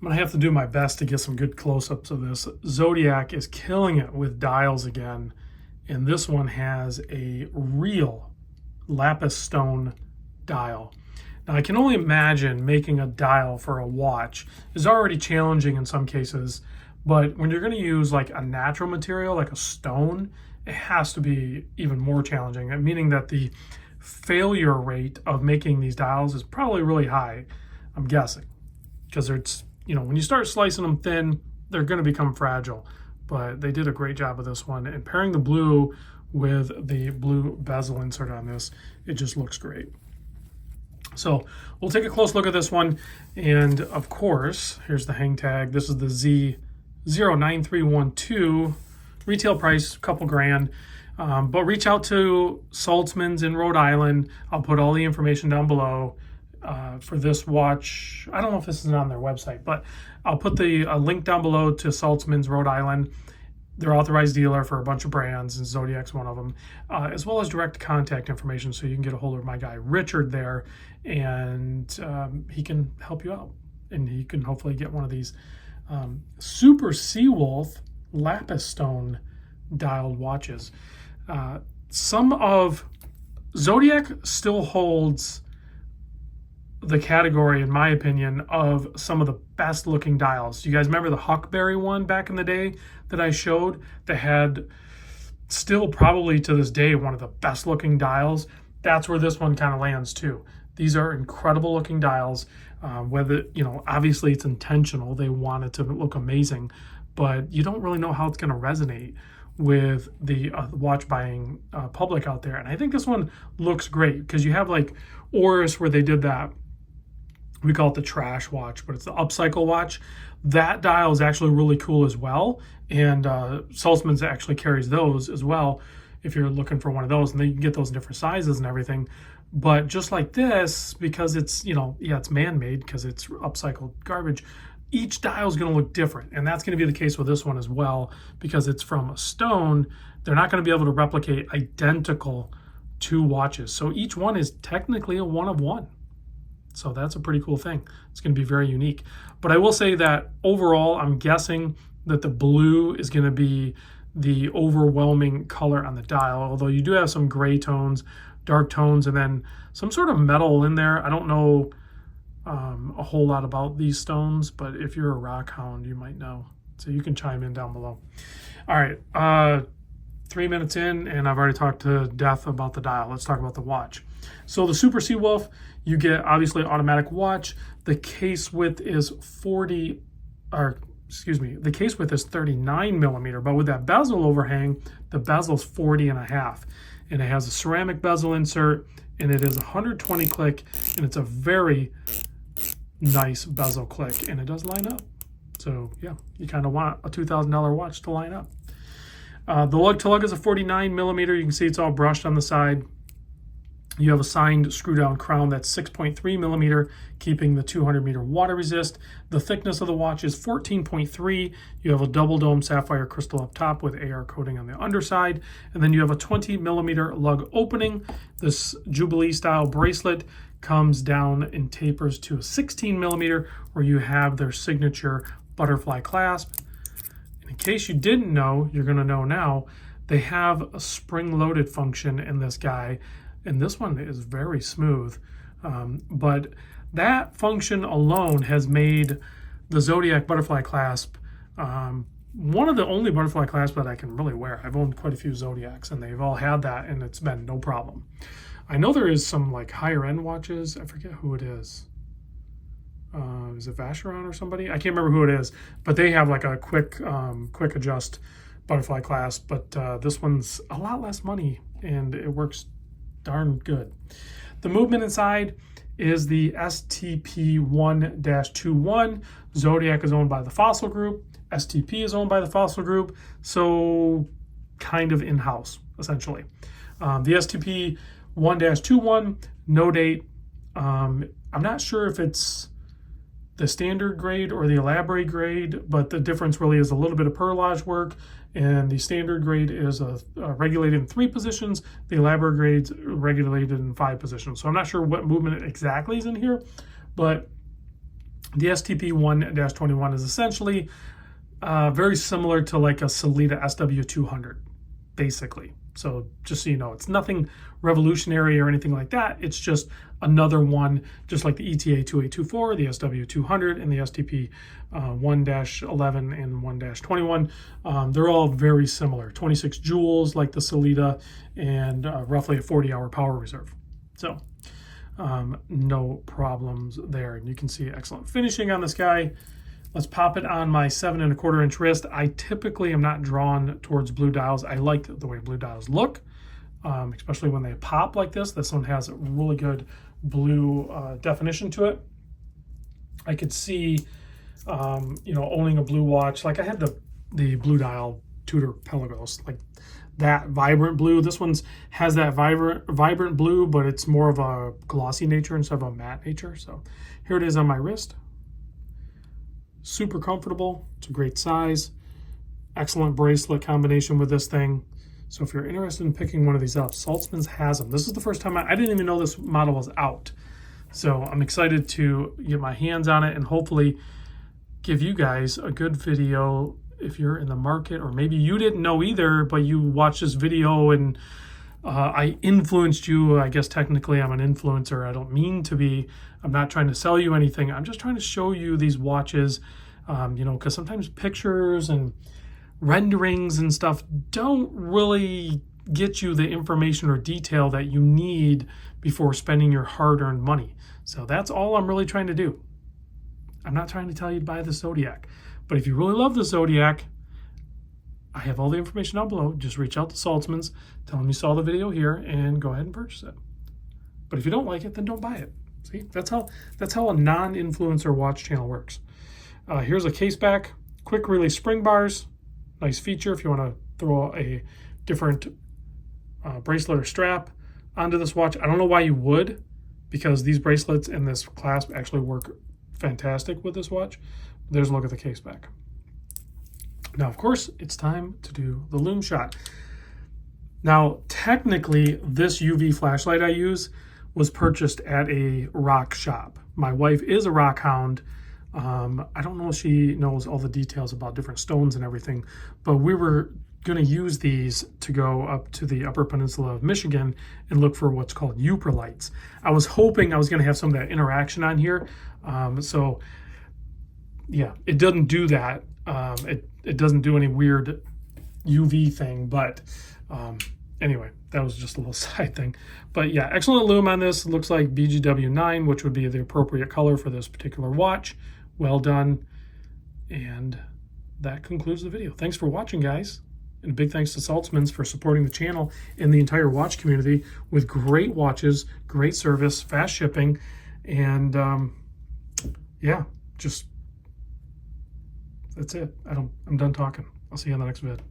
I'm going to have to do my best to get some good close-ups of this. Zodiac is killing it with dials again, and this one has a real Lapis stone dial. Now, I can only imagine making a dial for a watch is already challenging in some cases, but when you're going to use like a natural material, like a stone, it has to be even more challenging, meaning that the failure rate of making these dials is probably really high, I'm guessing, because it's, you know, when you start slicing them thin, they're going to become fragile. But they did a great job of this one. And pairing the blue with the blue bezel insert on this, it just looks great. So we'll take a close look at this one. And of course, here's the hang tag. This is the ZO9312. Retail price, a couple grand. But reach out to Saltzmans in Rhode Island. I'll put all the information down below. For this watch, I don't know if this is on their website, but I'll put the link down below to Saltzman's Rhode Island. They're authorized dealer for a bunch of brands, and Zodiac's one of them, as well as direct contact information, so you can get a hold of my guy Richard there, and he can help you out, and he can hopefully get one of these Super Seawolf Lapis stone dialed watches. Some of Zodiac still holds the category, in my opinion, of some of the best looking dials. You guys remember the Huckberry one back in the day that I showed that had still probably to this day one of the best looking dials? That's where this one kind of lands too. These are incredible looking dials. Whether, you know, obviously it's intentional, they want it to look amazing, but you don't really know how it's going to resonate with the watch buying public out there. And I think this one looks great because you have like Oris, where they did that, we call it the trash watch, but it's the upcycle watch. That dial is actually really cool as well. And Saltzman's actually carries those as well if you're looking for one of those. And then you can get those in different sizes and everything. But just like this, because it's, you know, yeah, it's man-made because it's upcycled garbage, each dial is going to look different. And that's going to be the case with this one as well, because it's from a stone. They're not going to be able to replicate identical two watches. So each one is technically a one of one. So that's a pretty cool thing. It's going to be very unique. But I will say that overall, I'm guessing that the blue is going to be the overwhelming color on the dial, although you do have some gray tones, dark tones, and then some sort of metal in there. I don't know a whole lot about these stones, but if you're a rock hound, you might know. So you can chime in down below. All right, 3 minutes in, and I've already talked to death about the dial. Let's talk about the watch. So the Super Seawolf, you get obviously automatic watch. The case width is the case width is 39 millimeter, but with that bezel overhang, the bezel's 40.5, and it has a ceramic bezel insert, and it is 120 click, and it's a very nice bezel click, and it does line up. So yeah, you kind of want a $2,000 watch to line up. The lug to lug is a 49 millimeter. You can see it's all brushed on the side. You have a signed screw down crown that's 6.3 millimeter, keeping the 200 meter water resist. The thickness of the watch is 14.3. You have a double dome sapphire crystal up top with AR coating on the underside. And then you have a 20 millimeter lug opening. This Jubilee style bracelet comes down and tapers to a 16 millimeter, where you have their signature butterfly clasp. And in case you didn't know, you're going to know now, they have a spring loaded function in this guy. And this one is very smooth, but that function alone has made the Zodiac butterfly clasp one of the only butterfly clasps that I can really wear. I've owned quite a few Zodiacs, and they've all had that, and it's been no problem. I know there is some like higher end watches. I forget who it is. Is it Vacheron or somebody? I can't remember who it is, but they have like a quick adjust butterfly clasp. But this one's a lot less money, and it works darn good. The movement inside is the STP1-21. Zodiac is owned by the Fossil Group. STP is owned by the Fossil Group, so kind of in-house, essentially. The STP1-21, no date. I'm not sure if it's the standard grade or the elaborate grade, but the difference really is a little bit of perlage work, and the standard grade is regulated in 3 positions. The elaborate grade's regulated in 5 positions. So I'm not sure what movement exactly is in here, but The STP-1-21 is essentially very similar to like a Sellita SW200, basically. So just so you know, it's nothing revolutionary or anything like that. It's just another one, just like the ETA-2824, the SW200, and the STP-1-11 and 1-21. They're all very similar. 26 joules like the Sellita, and roughly a 40-hour power reserve. So no problems there. And you can see excellent finishing on this guy. Let's pop it on my 7 1/4 inch wrist. I typically am not drawn towards blue dials. I like the way blue dials look, especially when they pop like this. This one has a really good blue definition to it. I could see, you know, owning a blue watch. Like I had the blue dial Tudor Pelagos, like that vibrant blue. This one's has that vibrant blue, but it's more of a glossy nature instead of a matte nature. So here it is on my wrist. Super comfortable. It's a great size. Excellent bracelet combination with this thing. So if you're interested in picking one of these up, Saltzmans has them. This is the first time I didn't even know this model was out. So I'm excited to get my hands on it and hopefully give you guys a good video if you're in the market, or maybe you didn't know either, but you watched this video and I influenced you. I guess technically I'm an influencer. I don't mean to be. I'm not trying to sell you anything. I'm just trying to show you these watches, you know, because sometimes pictures and renderings and stuff don't really get you the information or detail that you need before spending your hard-earned money. So that's all I'm really trying to do. I'm not trying to tell you to buy the Zodiac, but if you really love the Zodiac, I have all the information down below. Just reach out to Saltzmans, tell them you saw the video here, and go ahead and purchase it. But if you don't like it, then don't buy it. See, that's how a non-influencer watch channel works. Here's a case back, quick release spring bars. Nice feature if you want to throw a different bracelet or strap onto this watch. I don't know why you would, because these bracelets and this clasp actually work fantastic with this watch. There's a look at the case back. Now, of course, it's time to do the Lume shot. Now, technically, this UV flashlight I use was purchased at a rock shop. My wife is a rock hound. I don't know if she knows all the details about different stones and everything, but we were going to use these to go up to the Upper Peninsula of Michigan and look for what's called Upralights. I was hoping I was going to have some of that interaction on here. So, yeah, it doesn't do that. It doesn't do any weird UV thing, but anyway, that was just a little side thing. But yeah, excellent lume on this. It looks like BGW9, which would be the appropriate color for this particular watch. Well done. And that concludes the video. Thanks for watching, guys. And big thanks to Saltzmans for supporting the channel and the entire watch community with great watches, great service, fast shipping, and yeah, just that's it. I'm done talking. I'll see you on the next vid.